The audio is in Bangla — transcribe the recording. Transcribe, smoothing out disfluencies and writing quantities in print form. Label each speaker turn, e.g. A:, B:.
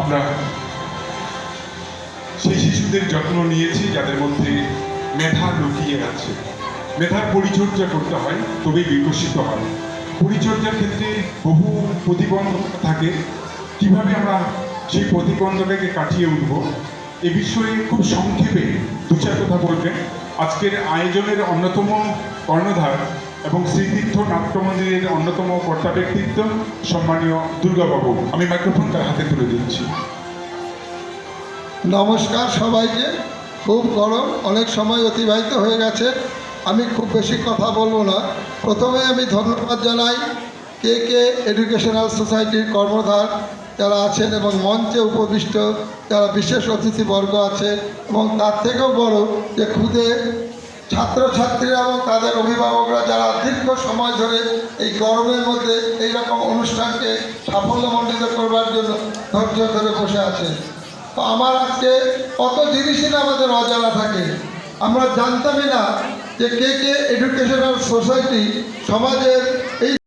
A: আমরা সেই শিশুদের যত্ন নিয়েছি যাদের মধ্যে মেধা লুকিয়ে আছে। মেধার পরিচর্যা করতে হয়, তবেই বিকশিত হয়। পরিচর্যার ক্ষেত্রে বহু প্রতিবন্ধকতা থাকে। কিভাবে আমরা সেই প্রতিবন্ধকতাকে কাটিয়ে উঠব, এ বিষয়ে খুব সংক্ষেপে দু চার কথা বলবেন আজকের আয়োজনের অন্যতম কর্ণধার এবং শ্রীতীর্থ নাট্য মন্দিরের অন্যতম কর্তা ব্যক্তিত্ব সম্মানীয় দুর্গাবাবু। আমি মাইক্রোফোন তার হাতে তুলে দিচ্ছি।
B: নমস্কার সবাইকে। খুব গরম, অনেক সময় অতিবাহিত হয়ে গেছে, আমি খুব বেশি কথা বলবো না। প্রথমে আমি ধন্যবাদ জানাই কে এডুকেশনাল সোসাইটির কর্ণধার যারা আছেন এবং মঞ্চে উপবিষ্ট যারা বিশেষ অতিথিবর্গ আছে, এবং তার থেকেও বড় যে খুদে ছাত্রছাত্রীরা এবং তাদের অভিভাবকরা যারা দীর্ঘ সময় ধরে এই গরমের মধ্যে এই রকম অনুষ্ঠানকে সাফল্যমণ্ডিত করবার জন্য ধৈর্য ধরে বসে আছে। তো আমার আজকে কত জিনিসই না আমাদের অজানা থাকে, আমরা জানতামই না যে কে এডুকেশনাল সোসাইটি সমাজের এই